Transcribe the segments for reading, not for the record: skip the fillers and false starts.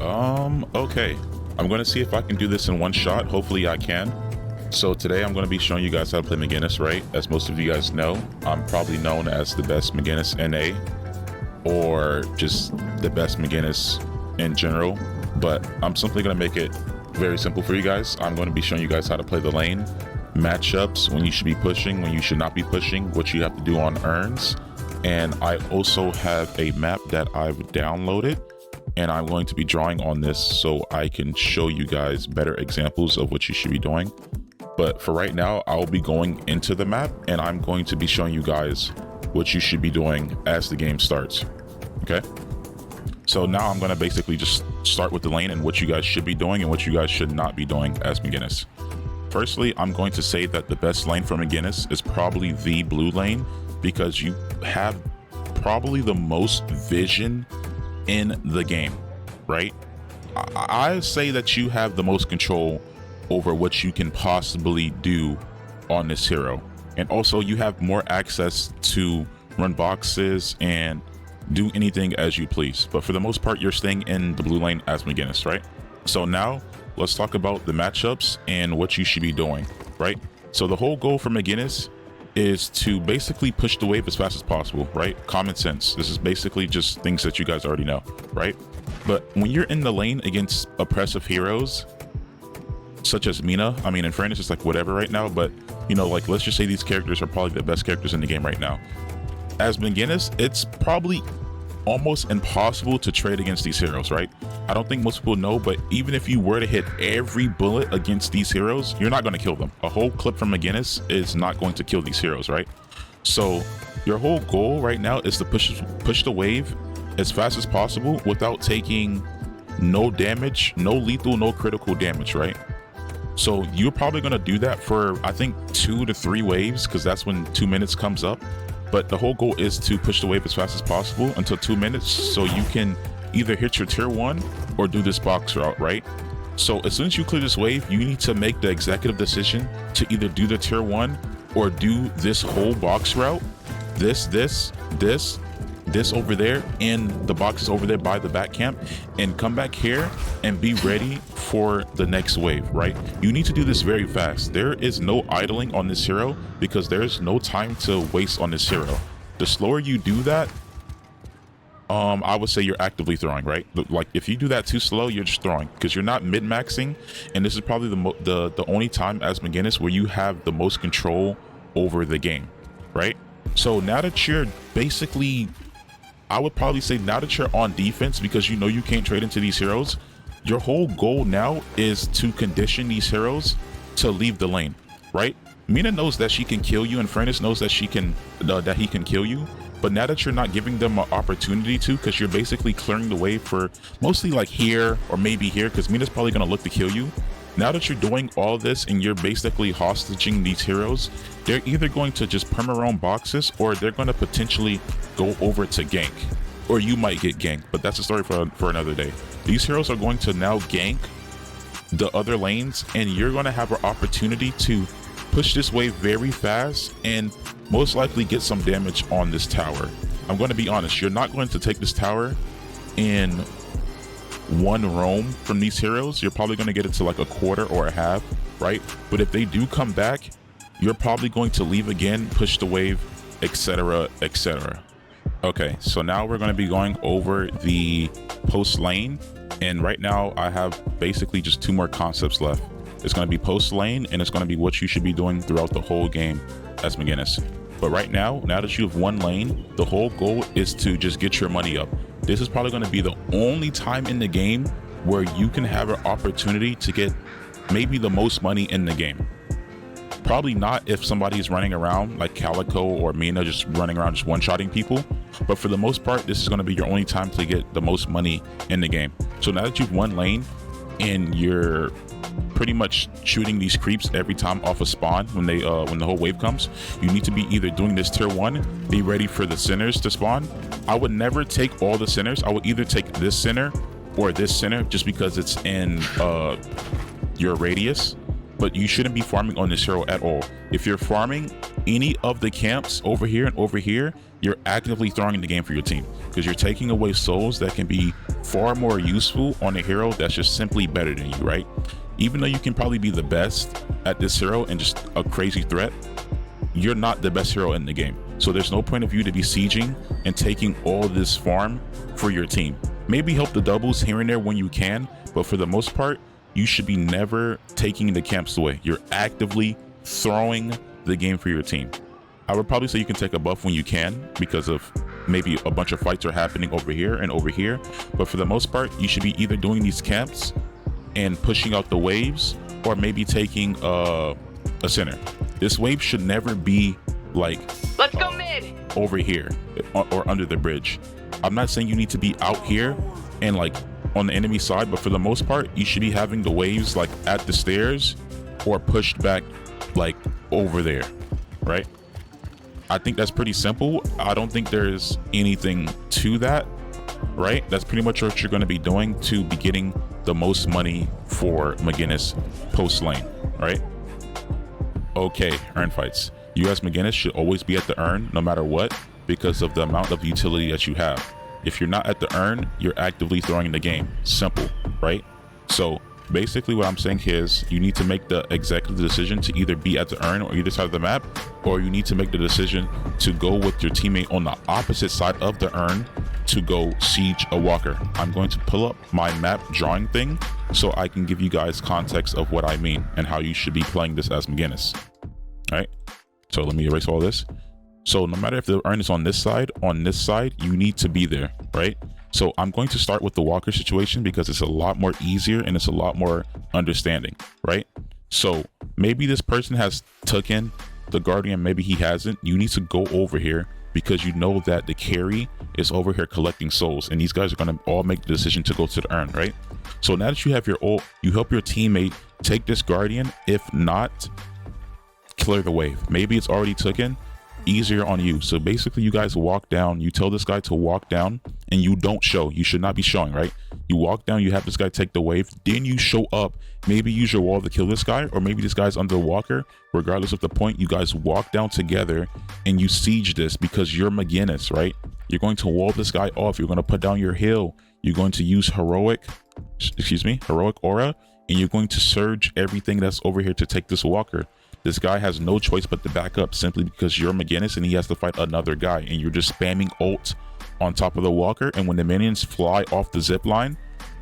Okay. I'm going to see if I can do this in one shot. Hopefully I can. So today I'm going to be showing you guys how to play McGinnis, right? As most of you guys know, I'm probably known as the best McGinnis NA, or just the best McGinnis in general, but I'm simply going to make it very simple for you guys. I'm going to be showing you guys how to play the lane, matchups, when you should be pushing, when you should not be pushing, what you have to do on earns, and I also have a map that I've downloaded, and I'm going to be drawing on this so I can show you guys better examples of what you should be doing. But for right now, I'll be going into the map and I'm going to be showing you guys what you should be doing as the game starts. Okay, so now I'm going to basically just start with the lane and what you guys should be doing and what you guys should not be doing as McGinnis. Firstly, I'm going to say that the best lane for McGinnis is probably the blue lane, because you have probably the most vision in the game, right? I say that you have the most control over what you can possibly do on this hero, and also you have more access to run boxes and do anything as you please, but for the most part you're staying in the blue lane as McGinnis, right? So now let's talk about the matchups and what you should be doing, right? So the whole goal for McGinnis is to basically push the wave as fast as possible, right? Common sense. This is basically just things that you guys already know, right? But when you're in the lane against oppressive heroes such as Mina, I mean, in fairness, it's like whatever right now, but you know, like, let's just say these characters are probably the best characters in the game right now. As McGinnis, it's probably almost impossible to trade against these heroes, right? I don't think most people know, but even if you were to hit every bullet against these heroes, you're not going to kill them. A whole clip from McGinnis is not going to kill these heroes, right? So your whole goal right now is to push the wave as fast as possible without taking no damage, no lethal, no critical damage, right? So you're probably going to do that for, I think, 2 to 3 waves, because that's when 2 minutes comes up. But the whole goal is to push the wave as fast as possible until 2 minutes, so you can either hit your tier 1 or do this box route, right? So as soon as you clear this wave, you need to make the executive decision to either do the tier 1 or do this whole box route, this over there, and the boxes over there by the back camp, and come back here and be ready for the next wave, right? You need to do this very fast. There is no idling on this hero because there's no time to waste on this hero. The slower you do that, I would say you're actively throwing, right? Like, if you do that too slow, you're just throwing, because you're not mid-maxing, and this is probably the only time as McGinnis where you have the most control over the game, right? So now that you're basically, I would probably say now that you're on defense, because you know you can't trade into these heroes, your whole goal now is to condition these heroes to leave the lane, right? Mina knows that she can kill you, and Furnace knows that he can kill you, but now that you're not giving them an opportunity to, because you're basically clearing the way for mostly like here or maybe here, because Mina's probably going to look to kill you. Now that you're doing all this and you're basically hostaging these heroes, they're either going to just perma-roam boxes, or they're going to potentially go over to gank, or you might get ganked, but that's a story for another day. These heroes are going to now gank the other lanes, and you're going to have an opportunity to push this wave very fast and most likely get some damage on this tower. I'm going to be honest, you're not going to take this tower in one roam from these heroes. You're probably going to get it to like a quarter or a half, right? But if they do come back, you're probably going to leave again, push the wave, etc, etc. Okay, so now we're going to be going over the post lane, and right now I have basically just 2 more concepts left. It's going to be post lane, and it's going to be what you should be doing throughout the whole game as McGinnis. But right now that you have one lane, the whole goal is to just get your money up. This is probably going to be the only time in the game where you can have an opportunity to get maybe the most money in the game. Probably not if somebody's running around like Calico or Mina, just running around just one-shotting people, but for the most part this is going to be your only time to get the most money in the game. So now that you've one lane and you're pretty much shooting these creeps every time off a spawn when the whole wave comes, you need to be either doing this tier 1, be ready for the centers to spawn. I would never take all the centers. I would either take this center or this center, just because it's in your radius, but you shouldn't be farming on this hero at all. If you're farming any of the camps over here and over here, you're actively throwing in the game for your team, because you're taking away souls that can be far more useful on a hero that's just simply better than you, right? Even though you can probably be the best at this hero and just a crazy threat, you're not the best hero in the game. So there's no point of you to be sieging and taking all this farm for your team. Maybe help the doubles here and there when you can, but for the most part, you should be never taking the camps away. You're actively throwing the game for your team. I would probably say you can take a buff when you can because of maybe a bunch of fights are happening over here and over here, but for the most part, you should be either doing these camps and pushing out the waves, or maybe taking a center. This wave should never be like, let's go mid over here or under the bridge. I'm not saying you need to be out here and like on the enemy side, but for the most part, you should be having the waves like at the stairs or pushed back like over there, right? I think that's pretty simple. I don't think there's anything to that, right? That's pretty much what you're going to be doing to be getting the most money for McGinnis post lane, right? Okay, urn fights. You as McGinnis should always be at the urn no matter what because of the amount of utility that you have. If you're not at the urn, you're actively throwing the game. Simple, right? So basically what I'm saying here is you need to make the executive decision to either be at the urn or either side of the map, or you need to make the decision to go with your teammate on the opposite side of the urn to go siege a walker. I'm going to pull up my map drawing thing so I can give you guys context of what I mean and how you should be playing this as McGinnis. All right, so let me erase all this. So no matter if the urn is on this side, you need to be there, right? So I'm going to start with the walker situation because it's a lot more easier and it's a lot more understanding, right? So maybe this person has taken the guardian, maybe he hasn't. You need to go over here because you know that the carry is over here collecting souls and these guys are going to all make the decision to go to the urn, right? So now that you have your ult, you help your teammate take this guardian. If not, clear the wave. Maybe it's already taken, easier on you. So basically you guys walk down, you tell this guy to walk down and you don't show. You should not be showing, right? You walk down, you have this guy take the wave, then you show up, maybe use your wall to kill this guy, or maybe this guy's under the walker. Regardless of the point, you guys walk down together and you siege this because you're McGinnis, right? You're going to wall this guy off. You're going to put down your heal. You're going to use heroic aura, and you're going to surge everything that's over here to take this walker. This guy has no choice but to back up simply because you're McGinnis and he has to fight another guy, and you're just spamming ult on top of the walker. And when the minions fly off the zip line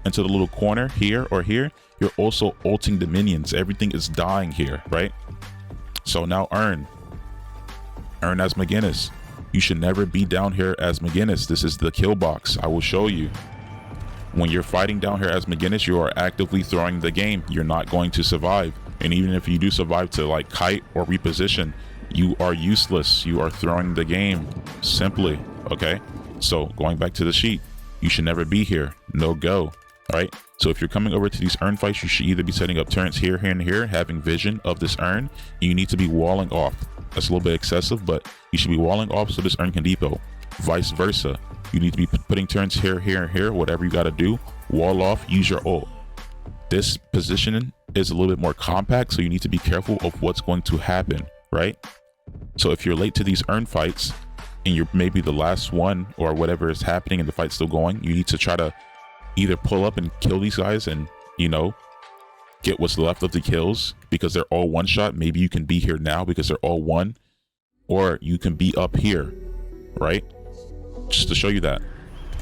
into the little corner here or here, you're also ulting the minions. Everything is dying here, right? So now urn as McGinnis. You should never be down here as McGinnis. This is the kill box. I will show you. When you're fighting down here as McGinnis, you are actively throwing the game. You're not going to survive. And even if you do survive to like kite or reposition, you are useless. You are throwing the game simply. Okay, so going back to the sheet, you should never be here. No go. All right, so if you're coming over to these urn fights, you should either be setting up turrets here and here, having vision of this urn, and you need to be walling off. That's a little bit excessive, but you should be walling off so this urn can depot. Vice versa, you need to be putting turrets here and here, whatever you got to do. Wall off, use your ult. This positioning is a little bit more compact, so you need to be careful of what's going to happen, right? So if you're late to these urn fights and you're maybe the last one or whatever is happening and the fight's still going, you need to try to either pull up and kill these guys and, you know, get what's left of the kills because they're all one shot. Maybe you can be here now because they're all one, or you can be up here, right? Just to show you that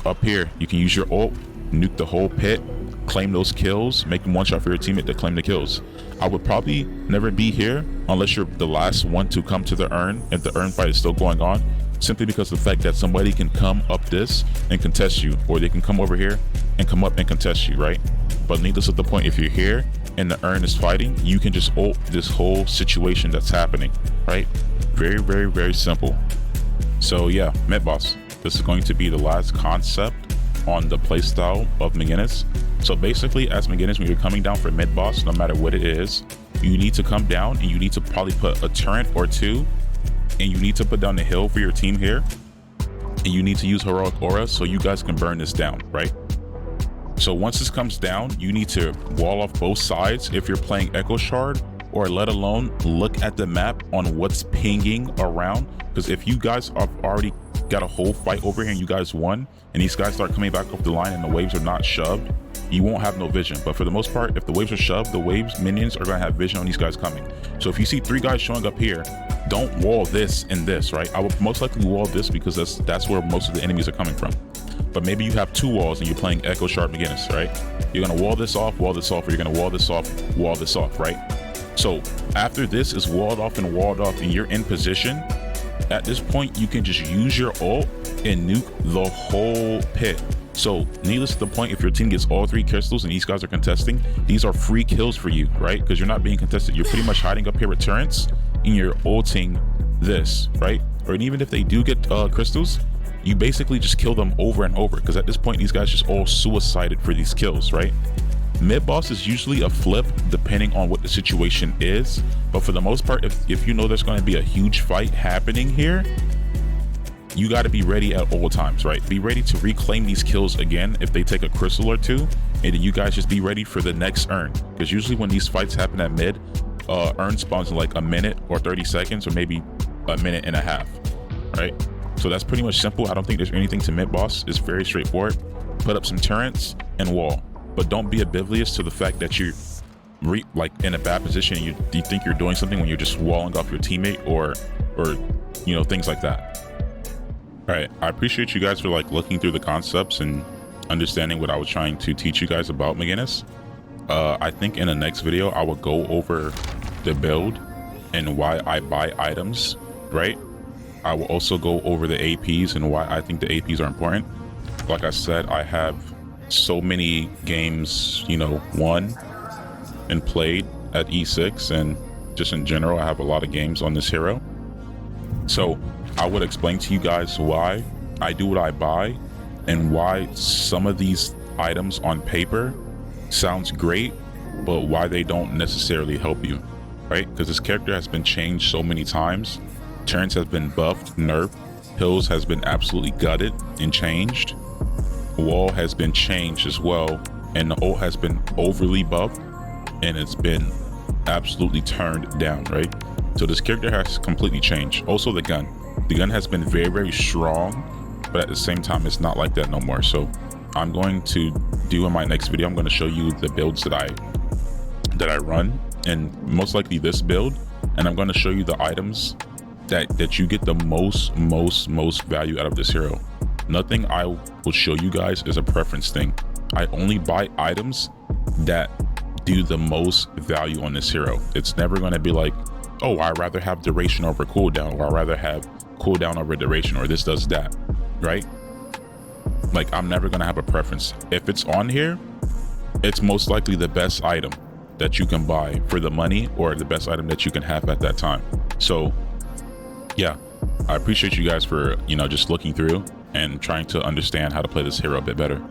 up here, you can use your ult, nuke the whole pit, claim those kills, make them one shot for your teammate to claim the kills. I would probably never be here unless you're the last one to come to the urn if the urn fight is still going on, simply because of the fact that somebody can come up this and contest you, or they can come over here and come up and contest you, right? But needless of the point, if you're here and the urn is fighting, you can just ult this whole situation that's happening, right? Very, very, very simple. So yeah, mid boss, this is going to be the last concept on the playstyle of McGinnis. So basically, as McGinnis, when you're coming down for mid boss, no matter what it is, you need to come down and you need to probably put a turret or two, and you need to put down the hill for your team here, and you need to use heroic aura so you guys can burn this down, right? So once this comes down, you need to wall off both sides if you're playing Echo Shard, or let alone look at the map on what's pinging around. Because if you guys have already got a whole fight over here and you guys won, and these guys start coming back off the line and the waves are not shoved, you won't have no vision. But for the most part, if the waves are shoved, the waves minions are going to have vision on these guys coming. So if you see 3 guys showing up here, don't wall this and this, right? I would most likely wall this because that's where most of the enemies are coming from. But maybe you have 2 walls and you're playing Echo Sharp McGinnis, right? You're going to wall this off, or you're going to wall this off, right? So after this is walled off and you're in position, at this point you can just use your ult and nuke the whole pit. So needless to the point, if your team gets all 3 crystals and these guys are contesting, these are free kills for you, right? Because you're not being contested. You're pretty much hiding up here with turrets and you're ulting this, right? Or even if they do get crystals, you basically just kill them over and over, because at this point these guys just all suicided for these kills, right? Mid boss is usually a flip depending on what the situation is, but for the most part, if you know there's going to be a huge fight happening here, you got to be ready at all times, right? Be ready to reclaim these kills again if they take a crystal or 2, and then you guys just be ready for the next urn, because usually when these fights happen at mid, urn spawns in like a minute or 30 seconds or maybe a minute and a half, right? So that's pretty much simple. I don't think there's anything to mid boss. It's very straightforward. Put up some turrets and wall, but don't be oblivious to the fact that you're like in a bad position and you think you're doing something when you're just walling off your teammate or you know, things like that. All right, I appreciate you guys for like looking through the concepts and understanding what I was trying to teach you guys about McGinnis. I think in the next video I will go over the build and why I buy items, right? I will also go over the APs and why I think the APs are important. Like I said, I have so many games, you know, won and played at E6, and just in general I have a lot of games on this hero. So I would explain to you guys why I do what I buy and why some of these items on paper sounds great, but why they don't necessarily help you, right? Because this character has been changed so many times. Terrence has been buffed, nerfed. Hills has been absolutely gutted and changed. Wall has been changed as well, and the ult has been overly buffed and it's been absolutely turned down, right? So this character has completely changed. Also the gun has been very, very strong, but at the same time it's not like that no more. So I'm going to do in my next video, I'm going to show you the builds that I run, and most likely this build, and I'm going to show you the items that you get the most value out of this hero. Nothing I will show you guys is a preference thing. I only buy items that do the most value on this hero. It's never going to be like, oh, I'd rather have duration over cooldown, or I'd rather have cooldown over duration, or this does that, right? Like, I'm never going to have a preference. If it's on here, it's most likely the best item that you can buy for the money, or the best item that you can have at that time. So yeah, I appreciate you guys for, you know, just looking through and trying to understand how to play this hero a bit better.